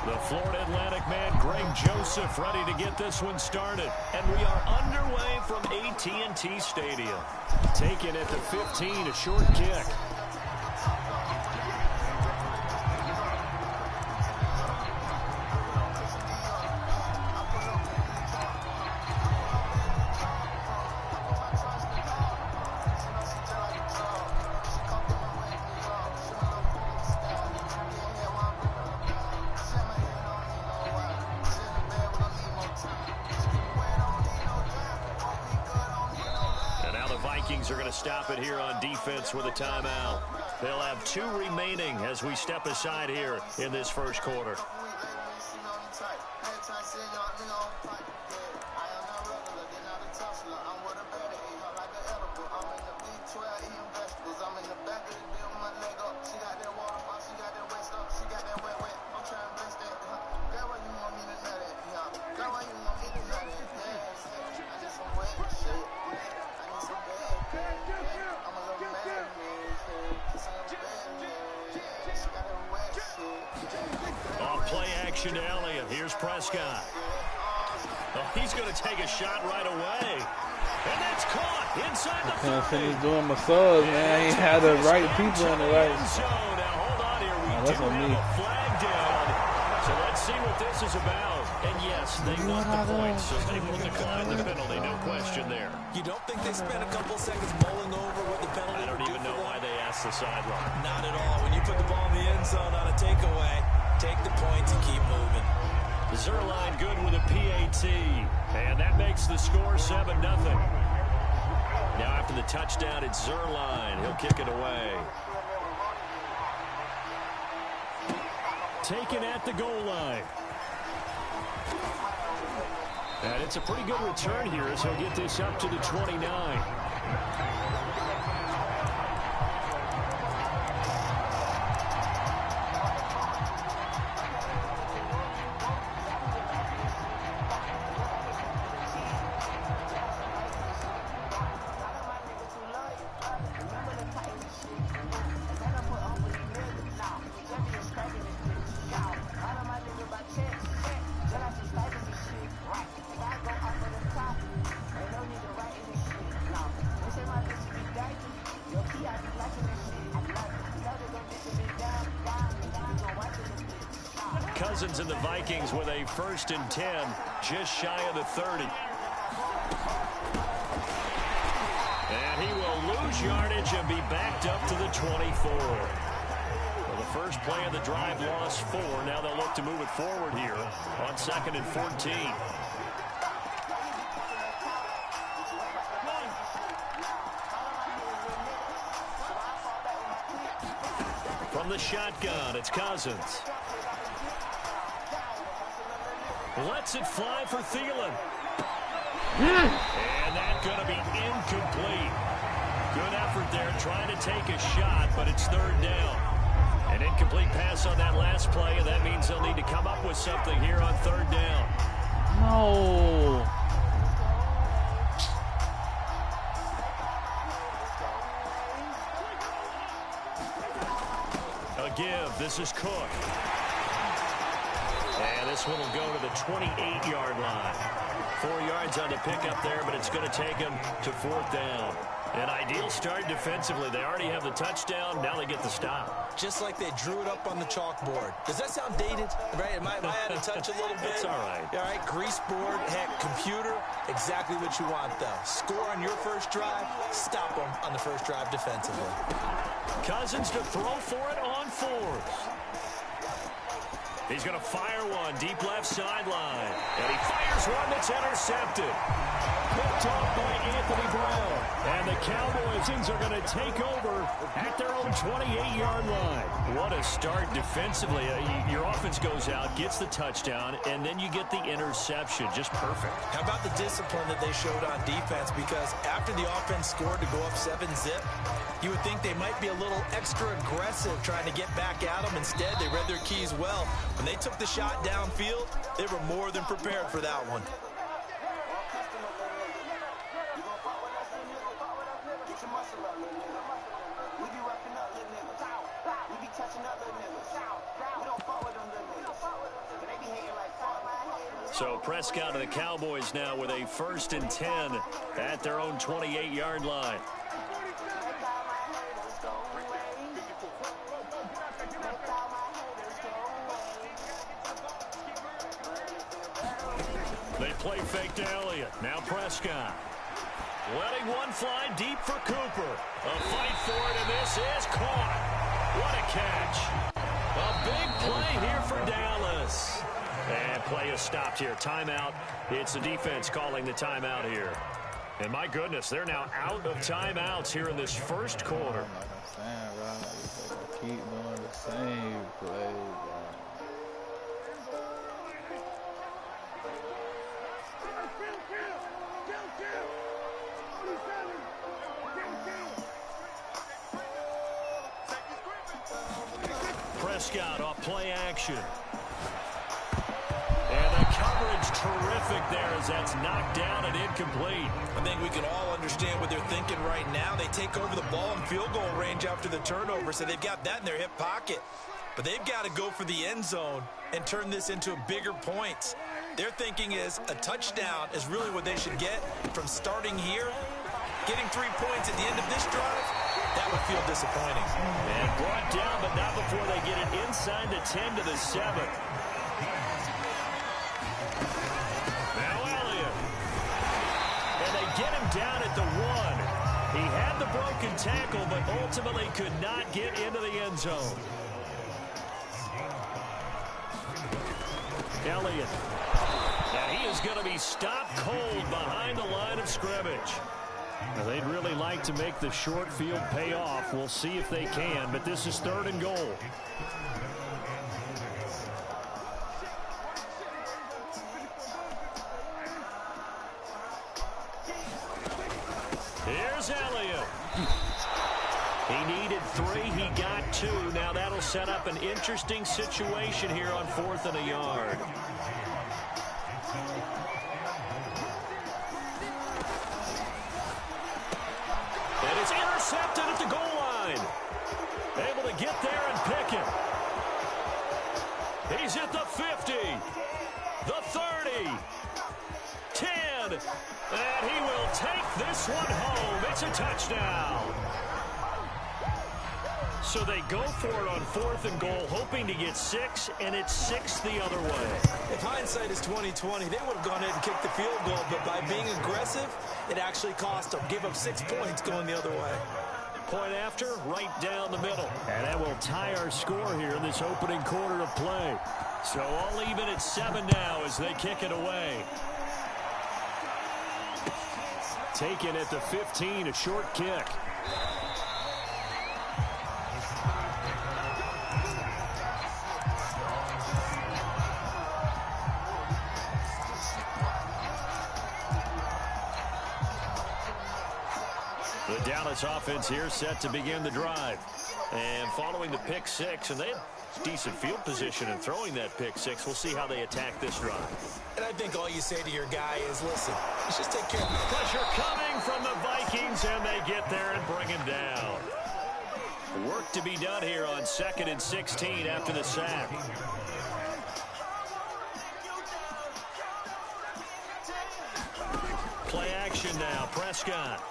The Florida Atlantic man, Greg Joseph, ready to get this one started. And we are underway from AT&T Stadium. Taken at the 15, a short kick. Vikings are going to stop it here on defense with a timeout. They'll have 2 remaining as we step aside here in this first quarter. To Elliott. Here's Prescott. Oh, he's going to take a shot right away. And that's caught inside the 30. He's doing massage, man. He had the right people in the right. Now, hold on here. We do have a flag down. So let's see what this is about. And yes, they want the points, so they will decline the penalty. No question there. You don't think they spent a couple seconds mulling over what the penalty? I don't even know why they asked the sideline. Not at all. When you put the ball in the end zone on a takeaway, take the points and keep moving. Zerline good with a PAT. And that makes the score 7-0. Now after the touchdown, it's Zerline. He'll kick it away. Taken at the goal line. And it's a pretty good return here as he'll get this up to the 29. Cousins and the Vikings with a 1st and 10, just shy of the 30. And he will lose yardage and be backed up to the 24. Well, the first play of the drive lost 4. Now they'll look to move it forward here on 2nd and 14. From the shotgun, it's Cousins. Lets it fly for Thielen. And that's going to be incomplete. Good effort there trying to take a shot, but it's 3rd down. An incomplete pass on that last play, and that means they'll need to come up with something here on 3rd down. No. A give. This is Cook. And this one will go to the 28-yard line. 4 yards on the pickup there, but it's going to take him to 4th down. An ideal start defensively. They already have the touchdown. Now they get the stop. Just like they drew it up on the chalkboard. Does that sound dated? Right? Am I out of touch a little bit? It's all right. All right, grease board, heck, computer, exactly what you want, though. Score on your first drive, stop them on the first drive defensively. Cousins to throw for it on 4th. He's going to fire one deep left sideline. And he fires one that's intercepted. Picked off by Anthony Brown. And the Cowboys are going to take over at their own 28-yard line. What a start defensively. Your offense goes out, gets the touchdown, and then you get the interception. Just perfect. How about the discipline that they showed on defense? Because after the offense scored to go up 7-zip, you would think they might be a little extra aggressive trying to get back at them. Instead, they read their keys well. When they took the shot downfield, they were more than prepared for that one. So Prescott and the Cowboys now with a 1st and 10 at their own 28-yard line. They play fake to Elliott. Now Prescott. Letting one fly deep for Cooper. A fight for it, and this is caught. What a catch. A big play here for Dallas. And play is stopped here. Timeout. It's the defense calling the timeout here. And my goodness, they're now out of timeouts here in this first quarter. Keep doing the same play. Prescott off play action. And the coverage terrific there as that's knocked down and incomplete. I think we can all understand what they're thinking right now. They take over the ball in field goal range after the turnover, so they've got that in their hip pocket. But they've got to go for the end zone and turn this into bigger points. Their thinking is a touchdown is really what they should get from starting here. Getting 3 points at the end of this drive, that would feel disappointing. And brought down, but not before they get it inside the 10 to the 7. Now Elliott. And they get him down at the 1. He had the broken tackle, but ultimately could not get into the end zone. Elliott. And he is going to be stopped cold behind the line of scrimmage. Now, they'd really like to make the short field pay off. We'll see if they can, but this is 3rd and goal. Here's Elliott. He needed 3. He got 2. Now that'll set up an interesting situation here on 4th and a yard. And it's intercepted at the goal line. Able to get there and pick it. He's at the 50, the 30, 10, and he will take this one home. It's a touchdown. So they go for it on 4th and goal, hoping to get 6, and it's 6 the other way. If hindsight is 20/20, they would have gone ahead and kicked the field goal, but by being aggressive, it actually cost them. Give up 6 points going the other way. Point after, right down the middle. And that will tie our score here in this opening quarter of play. So all even at 7 now as they kick it away. Taken at the 15, a short kick. The Dallas offense here set to begin the drive. And following the pick 6, and they had decent field position in throwing that pick 6. We'll see how they attack this drive. And I think all you say to your guy is, listen, let's just take care of it. Pressure coming from the Vikings, and they get there and bring him down. Work to be done here on 2nd and 16 after the sack. Play action now, Prescott.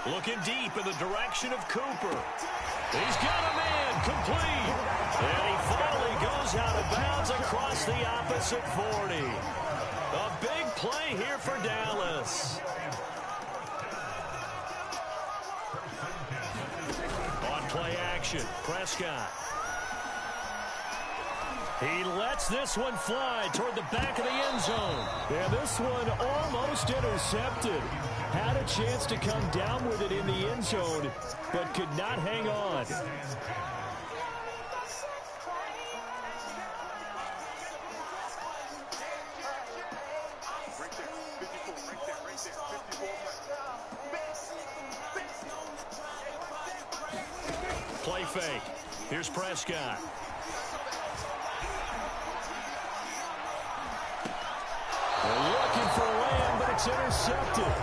Looking deep in the direction of Cooper. He's got a man complete. And he finally goes out of bounds across the opposite 40. A big play here for Dallas. On play action, Prescott. He lets this one fly toward the back of the end zone. And this one almost intercepted. Had a chance to come down with it in the end zone, but could not hang on. Play fake. Here's Prescott. Looking for a land, but it's intercepted.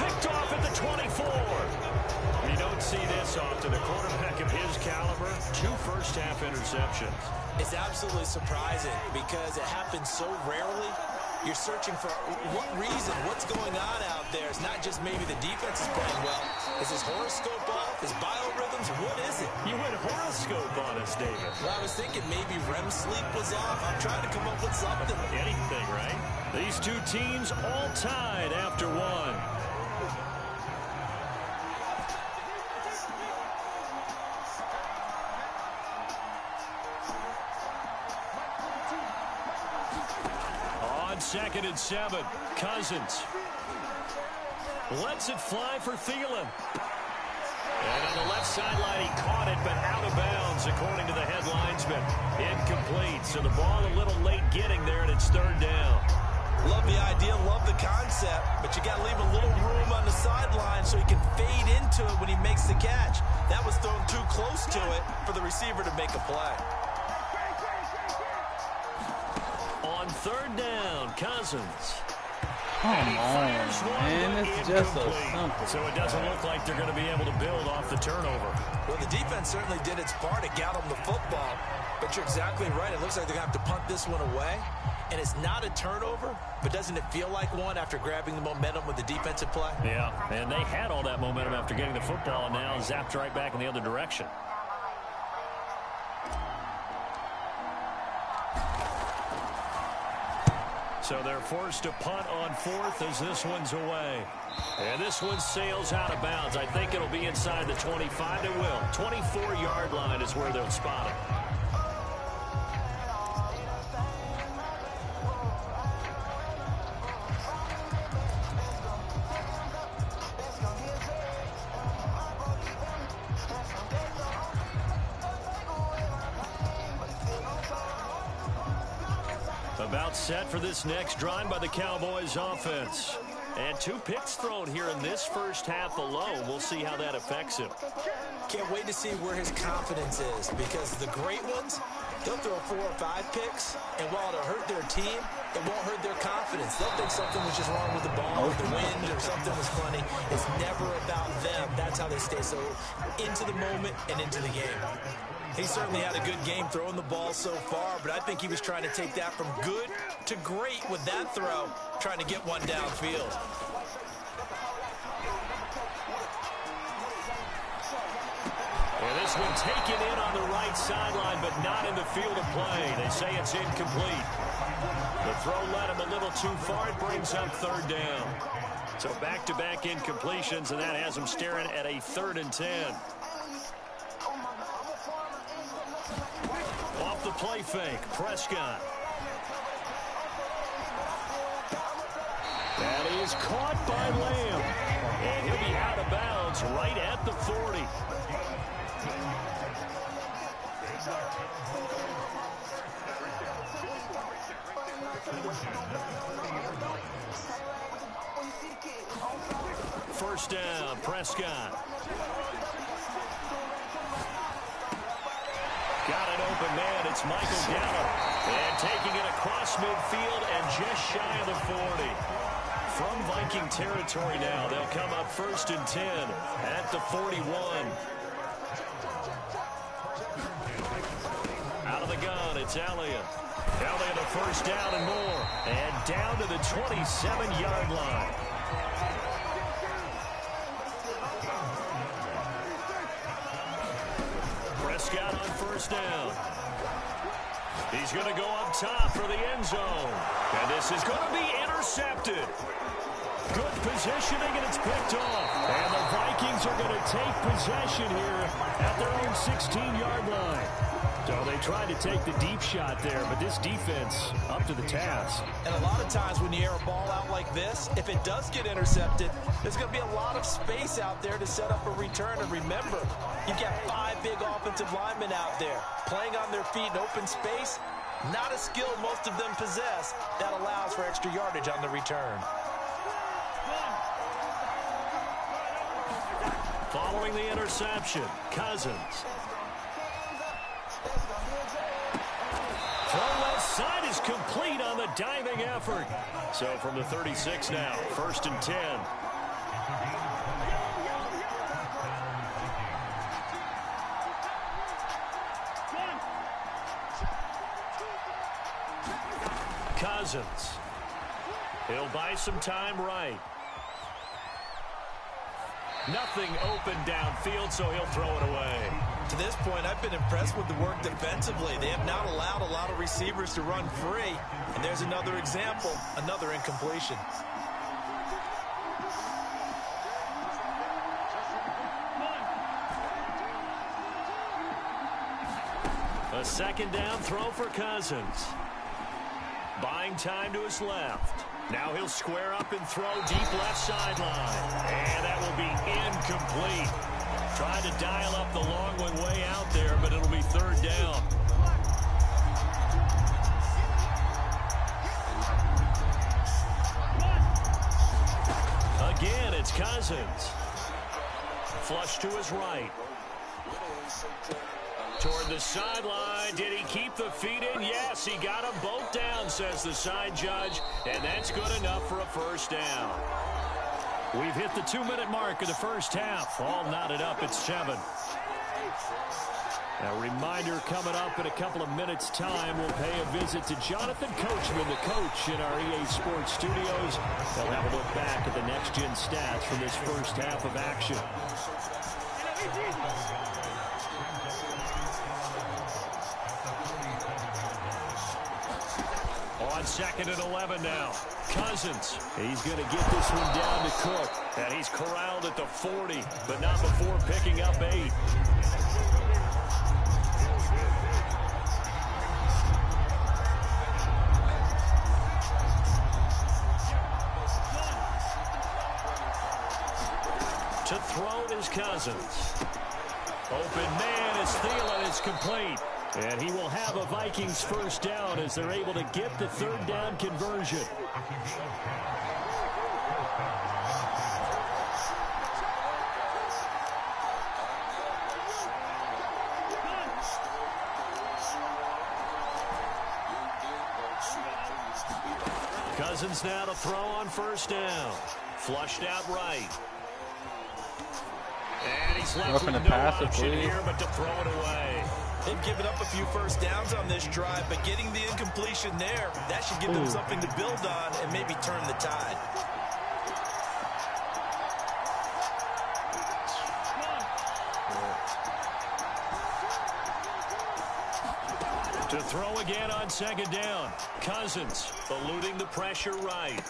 Picked off at the 24. You don't see this soft in a quarterback of his caliber. 2 first-half interceptions. It's absolutely surprising because it happens so rarely. You're searching for what reason, what's going on out there. It's not just maybe the defense is playing well. Is his horoscope off? His biorhythms? What is it? You went horoscope on us, David. Well, I was thinking maybe REM sleep was off. I'm trying to come up with something. Anything, right? These two teams all tied after 1. Second and 7. Cousins lets it fly for Thielen. And on the left sideline, he caught it, but out of bounds, according to the head linesman. Incomplete. So the ball a little late getting there, and it's 3rd down. Love the idea, love the concept, but you got to leave a little room on the sideline so he can fade into it when he makes the catch. That was thrown too close to it for the receiver to make a play. On 3rd down, Cousins. Come on, man. It's just so simple. So it doesn't look like they're going to be able to build off the turnover. Well, the defense certainly did its part to get them the football, but you're exactly right. It looks like they're going to have to punt this one away, and it's not a turnover, but doesn't it feel like one after grabbing the momentum with the defensive play? Yeah, and they had all that momentum after getting the football, and now zapped right back in the other direction. So they're forced to punt on 4th as this one's away. And this one sails out of bounds. I think it'll be inside the 25. It will. 24-yard line is where they'll spot it. About set for this next drive by the Cowboys offense. And 2 picks thrown here in this first half alone. We'll see how that affects him. Can't wait to see where his confidence is, because the great ones, they'll throw 4 or 5 picks, and while it'll hurt their team, it won't hurt their confidence. They'll think something was just wrong with the ball, or the wind, or something was funny. It's never about them. That's how they stay so into the moment and into the game. He certainly had a good game throwing the ball so far, but I think he was trying to take that from good to great with that throw, trying to get one downfield. And this one taken in on the right sideline, but not in the field of play. They say it's incomplete. The throw led him a little too far. It brings up 3rd down. So back-to-back incompletions, and that has him staring at a 3rd and 10. Off the play fake, Prescott. That is caught by Lamb. And he'll be out of bounds right at the 40. First down, Prescott. Got an open man. It's Michael Gallup. And taking it across midfield and just shy of the 40. From Viking territory now, they'll come up 1st and 10 at the 41. Out of the gun, it's Elliott. Elliott a first down and more. And down to the 27-yard line. Prescott on first down. He's going to go up top for the end zone. And this is going to be intercepted. Good positioning, and it's picked off. And the Vikings are going to take possession here at their own 16-yard line. So they tried to take the deep shot there, but this defense up to the task. And a lot of times when you air a ball out like this, if it does get intercepted, there's going to be a lot of space out there to set up a return. And remember, you've got 5 big offensive linemen out there playing on their feet in open space. Not a skill most of them possess that allows for extra yardage on the return. Following the interception, Cousins. Throw left side is complete on the diving effort. So from the 36 now, 1st and 10. Cousins. He'll buy some time right. Nothing open downfield, so he'll throw it away. To this point, I've been impressed with the work defensively. They have not allowed a lot of receivers to run free. And there's another example, another incompletion. A second down throw for Cousins. Buying time to his left. Now he'll square up and throw deep left sideline. And that will be incomplete. Tried to dial up the long one way out there, but it'll be third down. Again, it's Cousins. Flush to his right. Toward the sideline. Did he keep the feet in? Yes, he got them both down, says the side judge. And that's good enough for a first down. We've hit the 2-minute mark of the first half. All knotted up at 7. A reminder coming up in a couple of minutes' time. We'll pay a visit to Jonathan Coachman, the coach in our EA Sports studios. They'll have a look back at the next-gen stats from this first half of action. On 2nd and 11 now. Cousins. He's going to get this one down to Cook. And he's corralled at the 40, but not before picking up 8. To throw is Cousins. Open man is Thielen. It's complete. And he will have a Vikings first down as they're able to get the third down conversion. Cousins now to throw on first down. Flushed out right. And he's left with no option here but to throw it away. They've given up a few first downs on this drive, but getting the incompletion there, that should give them something to build on and maybe turn the tide. To throw again on 2nd down. Cousins eluding the pressure right.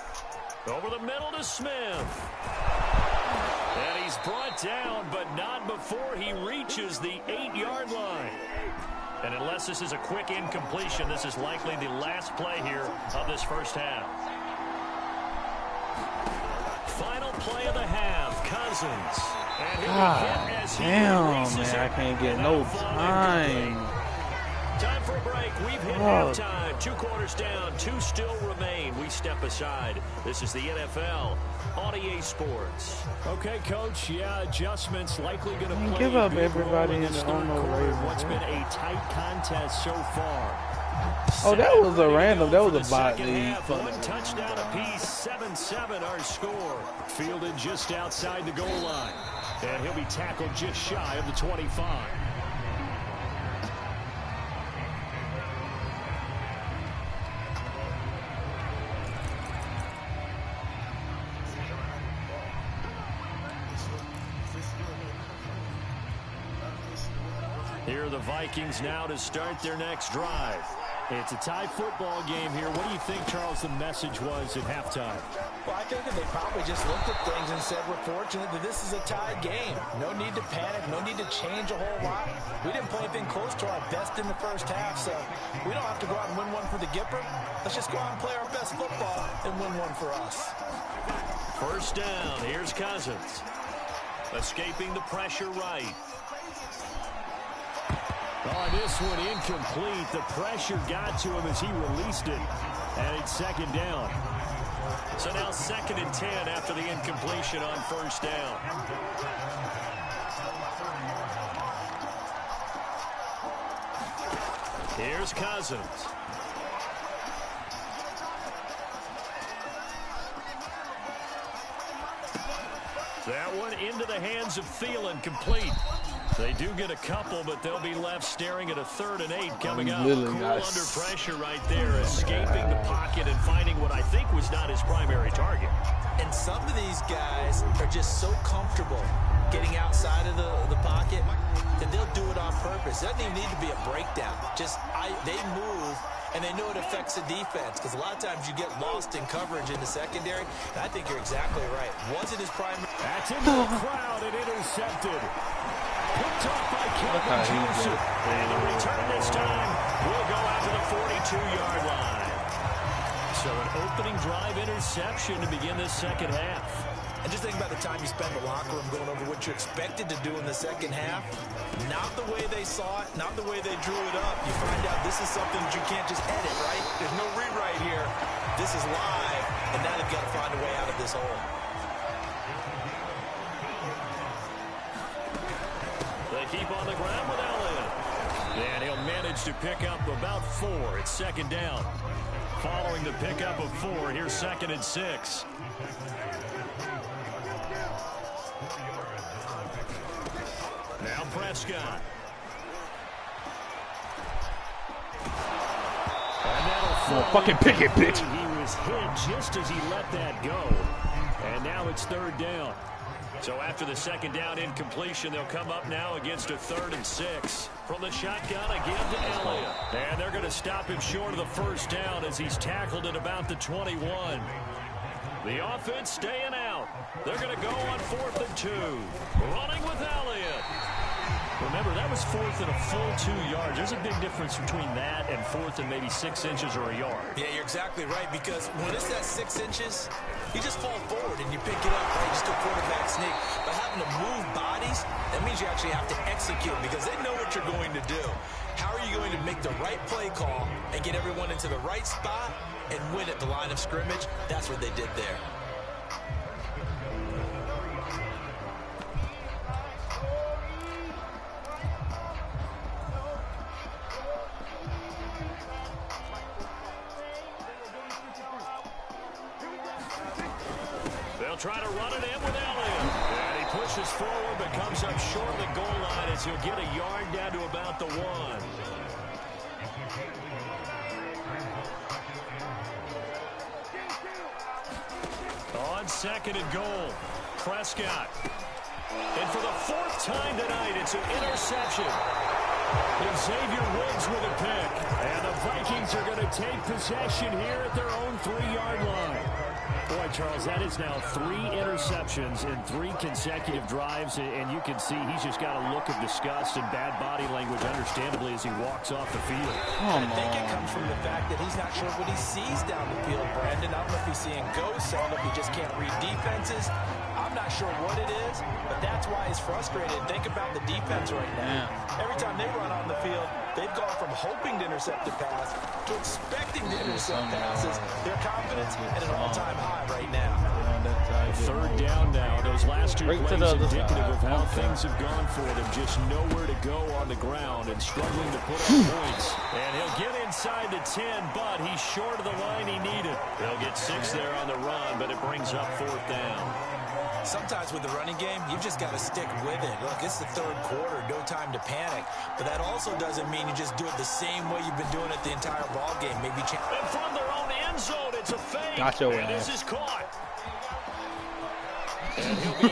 Over the middle to Smith. And he's brought down, but not before he reaches the 8-yard line. And unless this is a quick incompletion, this is likely the last play here of this first half. Final play of the half, Cousins. And damn, man, I can't get no time. Time for a break. We've hit halftime. 2 quarters down. 2 still remain. We step aside. This is the NFL on EA Sports. Okay, Coach. Yeah, adjustments likely going to play. Give up everybody in the What's been a tight contest so far. Oh, that was a random. That was a bot lead. 1 touchdown apiece. 7-7 our score. Fielded just outside the goal line. And he'll be tackled just shy of the 25. Here are the Vikings now to start their next drive. It's a tie football game here. What do you think, Charles, the message was at halftime? Well, I think that they probably just looked at things and said, we're fortunate that this is a tied game. No need to panic. No need to change a whole lot. We didn't play anything close to our best in the first half, so we don't have to go out and win one for the Gipper. Let's just go out and play our best football and win one for us. First down. Here's Cousins. Escaping the pressure right. Oh, this one incomplete. The pressure got to him as he released it. And it's 2nd down. So now 2nd and 10 after the incompletion on first down. Here's Cousins. That one into the hands of Thielen, complete. They do get a couple, but they'll be left staring at a 3rd and 8 coming up. Cool Under pressure right there, escaping the pocket and finding what I think was not his primary target. And some of these guys are just so comfortable getting outside of the pocket that they'll do it on purpose. It doesn't even need to be a breakdown. They move, and they know it affects the defense, because a lot of times you get lost in coverage in the secondary. And I think you're exactly right. Wasn't his primary. That's into the crowd and intercepted. Picked off by Kevin Joseph. And the return this time will go out to the 42-yard line. So an opening drive interception to begin this second half. And just think about the time you spend in the locker room going over what you expected to do in the second half. Not the way they saw it, not the way they drew it up. You find out this is something that you can't just edit, right? There's no rewrite here. This is live, and now they've got to find a way out of this hole. They keep on the ground with Elliott. And he'll manage to pick up about 4. It's 2nd down. Following the pickup of 4, here's 2nd and 6. Now Prescott. Fucking pick it, bitch. He was hit just as he let that go. And now it's 3rd down. So after the 2nd down incompletion, they'll come up now against a 3rd and 6. From the shotgun again to Elliott. And they're going to stop him short of the 1st down as he's tackled at about the 21. The offense staying out. They're going to go on 4th and 2. Running with Elliott. Remember, that was 4th and a full 2 yards. There's a big difference between that and 4th and maybe 6 inches or a yard. Yeah, you're exactly right, because when it's that 6 inches, you just fall forward and you pick it up, right? Just a quarterback sneak. But having to move bodies, that means you actually have to execute, because they know what you're going to do. How are you going to make the right play call and get everyone into the right spot and win at the line of scrimmage? That's what they did there. They'll try to run it in with Elliott. And he pushes forward, but comes up short of the goal line as he'll get a yard down to about the 1. On 2nd and goal, Prescott. And for the 4th time tonight, it's an interception. Xavier Woods with a pick. And the Vikings are going to take possession here at their own 3-yard line. Boy, Charles, that is now 3 interceptions in 3 consecutive drives, and you can see he's just got a look of disgust and bad body language, understandably, as he walks off the field. I think it comes from the fact that he's not sure what he sees down the field, Brandon. I don't know if he's seeing ghosts. I don't know if he just can't read defenses. I'm not sure what it is, but that's why he's frustrated. Think about the defense right now. Every time they run on the field, they've gone from hoping to intercept a pass to expecting to intercept passes. Their confidence at an all-time high right now. 3rd down now. Those last 2 plays indicative of how things have gone for them. Just nowhere to go on the ground and struggling to put up points. And he'll get inside the 10, but he's short of the line he needed. They'll get 6 there on the run, but it brings up 4th down. Sometimes with the running game, you've just got to stick with it. Look, it's the 3rd quarter, no time to panic. But that also doesn't mean you just do it the same way you've been doing it the entire ball game. Maybe and from their own end zone, it's a fake. Gotcha, and this is caught. He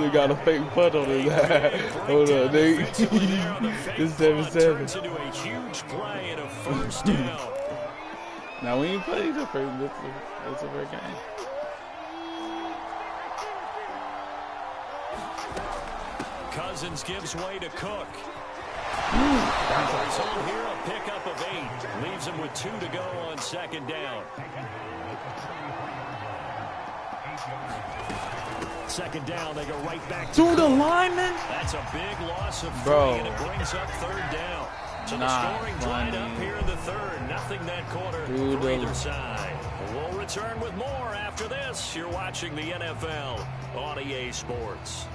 got a fake punt on his ass. Hold on, Nate. It's 7-7. Into a huge play and a 1st down. Now when you play the first, it's a fair game. Cousins gives way to Cook. Result here, a pickup of 8. Leaves him with 2 to go on 2nd down. 2nd down, they go right back to the lineman. That's a big loss of 3, and it brings up 3rd down. So the scoring dried up here in the 3rd. Nothing that quarter for either side. We'll return with more after this. You're watching the NFL on EA Sports.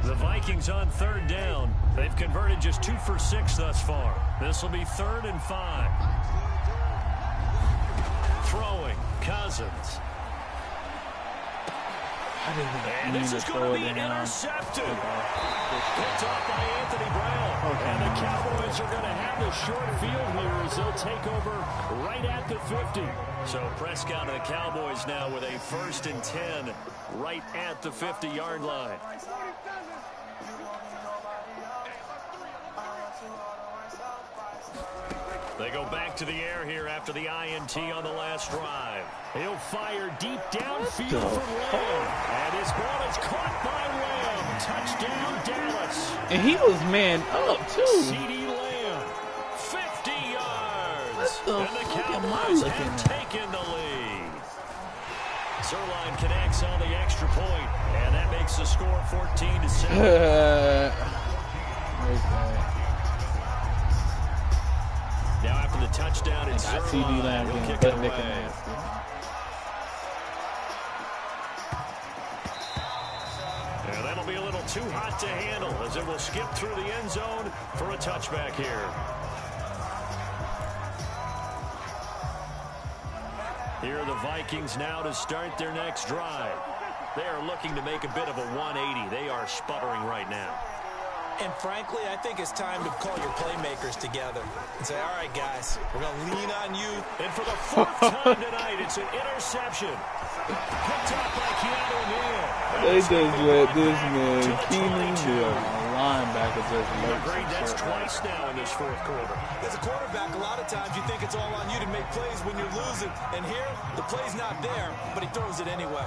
The Vikings on 3rd down. They've converted just 2 for 6 thus far. This will be 3rd and 5. Throwing, Cousins. And this is going to be intercepted. Picked off by Anthony Brown. And the Cowboys are going to have the short field here as they'll take over right at the 50. So Prescott and the Cowboys now with a 1st and 10 right at the 50-yard line. They go back to the air here after the INT on the last drive. He'll fire deep downfield from Lamb. And his ball is caught by Lamb. Touchdown, Dallas. And he was man up, too. CeeDee Lamb, 50 yards. What the and the fuck am I Cowboys looking have at? taken the lead. Zerline connects on the extra point, and that makes the score 14-7. Okay. Now after the touchdown, it's CeeDee Lamb he'll kick it better away. than nasty. And that'll be a little too hot to handle as it will skip through the end zone for a touchback here. Here are the Vikings now to start their next drive. They are looking to make a bit of a 180. They are sputtering right now. And frankly, I think it's time to call your playmakers together and say, all right, guys, we're going to lean on you. And for the 4th time tonight, it's an interception. Picked up by Keanu Neal. They just let this man, Keenan Hill, linebacker, just Agreed, that's twice now in this 4th quarter. As a quarterback, a lot of times you think it's all on you to make plays when you're losing. And here, the play's not there, but he throws it anyway.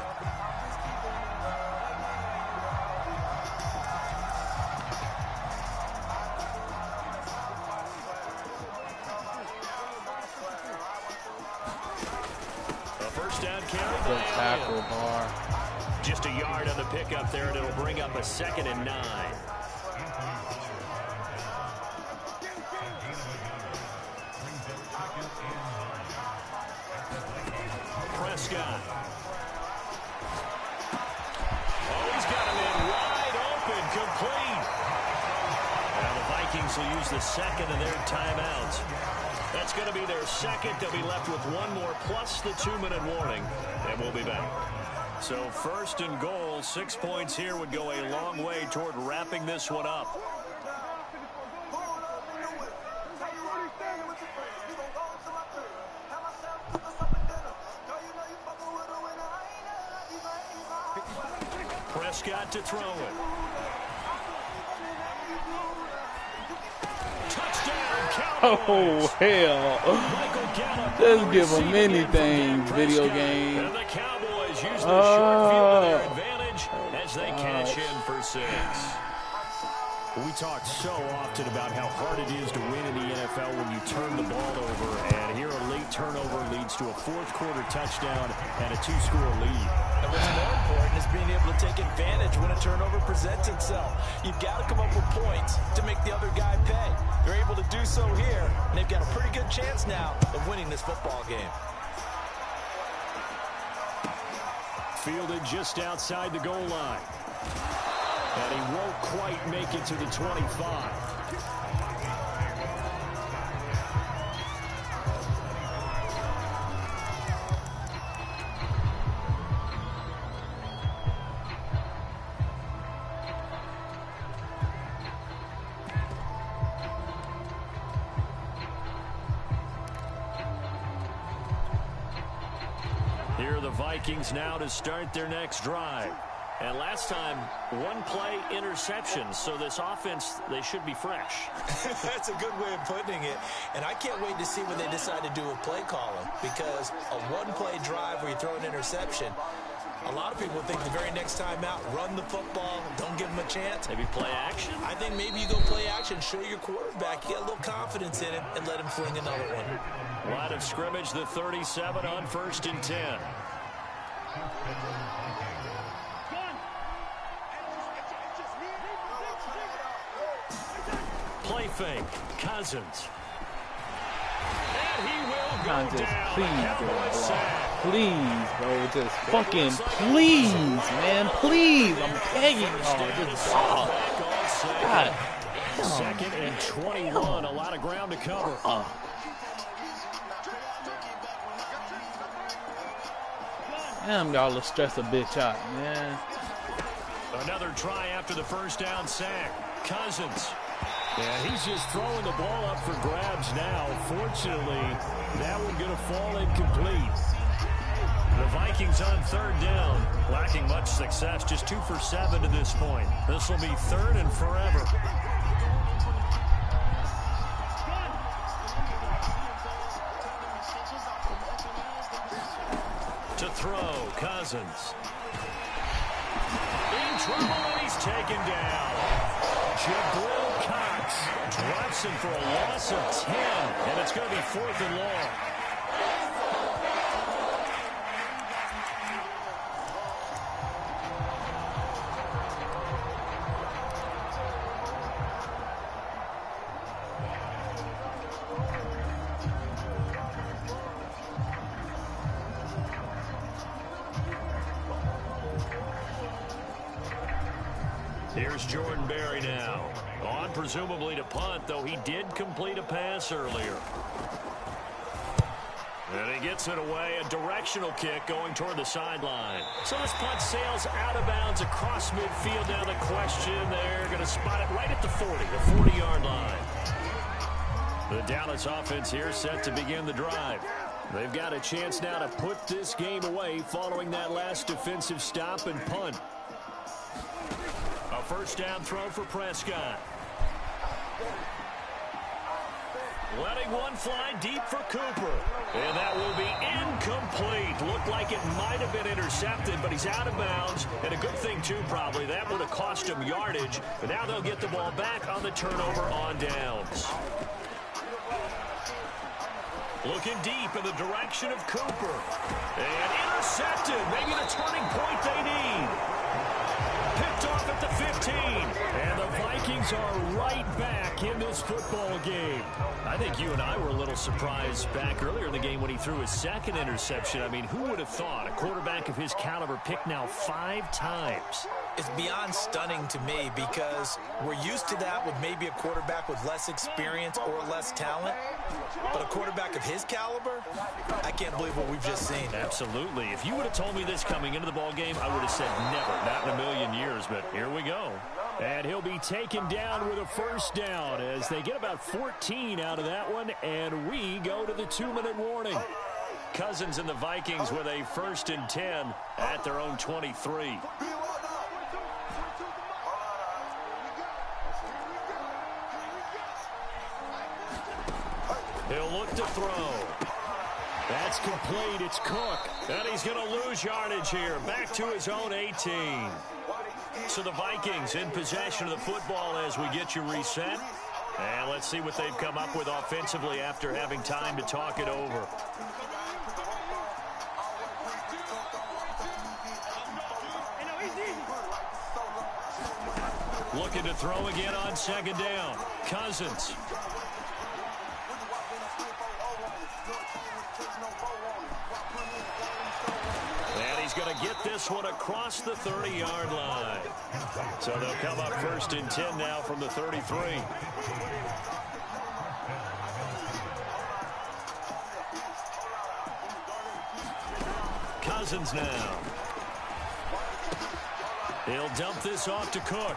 Good tackle, bar. Just a yard on the pickup there, and it'll bring up a 2nd and 9. Prescott. Oh, he's got him in wide open, complete. Now the Vikings will use the 2nd of their timeouts. That's going to be their 2nd. They'll be left with 1 more plus the 2-minute warning, and we'll be back. So 1st and goal, 6 points here would go a long way toward wrapping this one up. Prescott to throw it. Oh, hell. Just give them anything, video game. And the Cowboys use the short field to their advantage as they cash in for 6. We talk so often about how hard it is to win in the NFL when you turn the ball over. And here a late turnover leads to a 4th quarter touchdown and a 2-score lead. And what's more important is being able to take advantage when a turnover presents itself. You've got to come up with points to make the other guy pay. They're able to do so here, and they've got a pretty good chance now of winning this football game. Fielded just outside the goal line. And he won't quite make it to the 25. Here are the Vikings now to start their next drive. And last time, 1-play interception. So this offense, they should be fresh. That's a good way of putting it. And I can't wait to see when they decide to do a play calling. Because a 1-play drive where you throw an interception, a lot of people think the very next time out, run the football, don't give them a chance. Maybe play action? I think maybe you go play action, show your quarterback, get a little confidence in it, and let him fling another one. Line of scrimmage, the 37 on 1st and 10. Play fake, Cousins. And he will go Just down. please, please, bro, just fucking please, man, please. I'm begging y'all, just God. 2nd and 21, a lot of ground to cover. Damn, y'all will stress a bitch out, man. Another try after the first down sack. Cousins. And he's just throwing the ball up for grabs now. Fortunately, that one going to fall incomplete. The Vikings on third down, lacking much success, just 2 for 7 to this point. This will be third and forever. To throw, Cousins. In trouble, and he's taken down. Jabril Cox drops him for a loss of 10, and it's going to be 4th and long. Here's Jordan Berry now. On presumably to punt, though he did complete a pass earlier. And he gets it away. A directional kick going toward the sideline. So this punt sails out of bounds across midfield. Now the question, they're going to spot it right at the 40, the 40-yard line. The Dallas offense here set to begin the drive. They've got a chance now to put this game away following that last defensive stop and punt. A first down throw for Prescott. Letting one fly deep for Cooper. And that will be incomplete. Looked like it might have been intercepted, but he's out of bounds. And a good thing, too, probably. That would have cost him yardage. But now they'll get the ball back on the turnover on downs. Looking deep in the direction of Cooper. And intercepted. Maybe the turning point they need. Picked off at the 15. And the Vikings are right back in this football game. I think you and I were a little surprised back earlier in the game when he threw his second interception. I mean, who would have thought a quarterback of his caliber picked now 5 times? It's beyond stunning to me because we're used to that with maybe a quarterback with less experience or less talent. But a quarterback of his caliber, I can't believe what we've just seen. Absolutely. If you would have told me this coming into the ball game, I would have said never, not in a million years. But here we go. And he'll be taken down with a first down as they get about 14 out of that one. And we go to the 2-minute warning. Cousins and the Vikings with a 1st and 10 at their own 23. He'll look to throw. That's complete. It's Cook. And he's going to lose yardage here. Back to his own 18. So the Vikings in possession of the football as we get you reset. And let's see what they've come up with offensively after having time to talk it over. Looking to throw again on 2nd down. Cousins. And he's going to get this one across the 30-yard line. So they'll come up 1st and 10 now from the 33. Cousins now. He'll dump this off to Cook.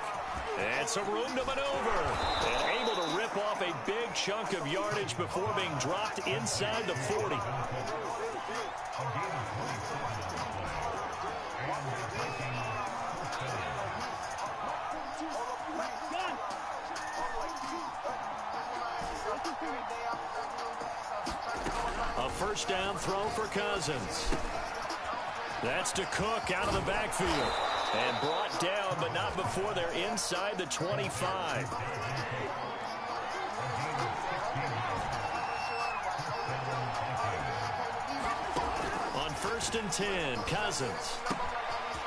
And some room to maneuver. And able to rip off a big chunk of yardage before being dropped inside the 40. A first down throw for Cousins. That's to Cook out of the backfield. And brought down, but not before they're inside the 25. On 1st and 10, Cousins.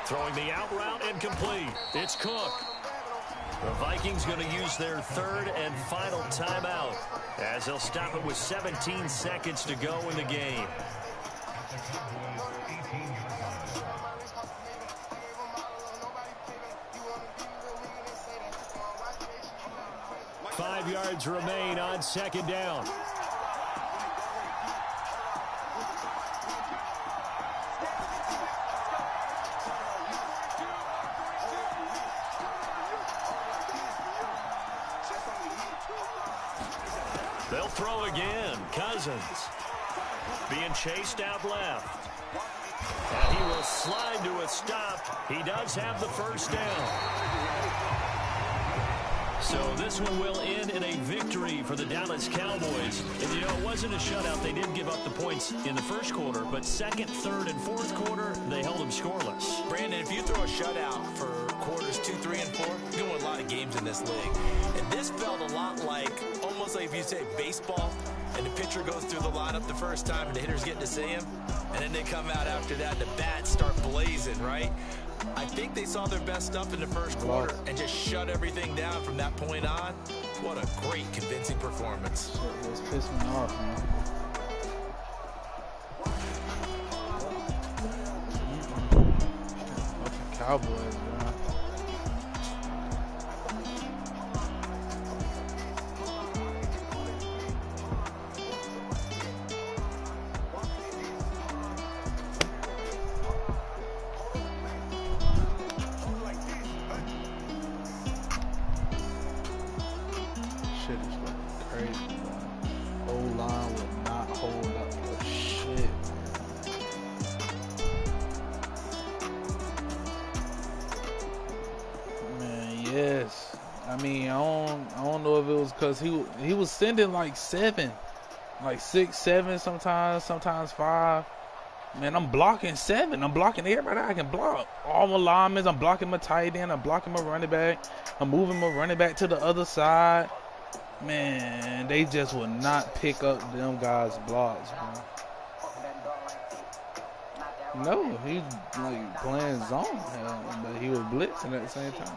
Throwing the out route and complete. It's Cook. The Vikings going to use their 3rd and final timeout as they'll stop it with 17 seconds to go in the game. Five yards remain on 2nd down. throw again. Cousins being chased out left. And he will slide to a stop. He does have the first down. So this one will end in a victory for the Dallas Cowboys. And, you know, it wasn't a shutout. They did give up the points in the first quarter, but second, third, and fourth quarter, they held them scoreless. Brandon, if you throw a shutout for quarters 2, 3, and 4, you're going to win a lot of games in this league. And this felt a lot like, almost like if you say baseball, and the pitcher goes through the lineup the first time, and the hitters get to see him, and then they come out after that, and the bats start blazing, right? I think they saw their best stuff in the first quarter and just shut everything down from that point on. What a great, convincing performance. Shit, just pissed me off, man. Fucking Cowboys, man. Shit is fucking crazy, man. O-line will not hold up for shit, man. Yes. I mean, I don't know if it was because he was sending like 7, like 6, 7 sometimes 5. Man, I'm blocking 7. I'm blocking everybody I can block. All my linemen, I'm blocking my tight end. I'm blocking my running back. I'm moving my running back to the other side. Man, they just would not pick up them guys' blocks, man. No, he's like playing zone, but he was blitzing at the same time.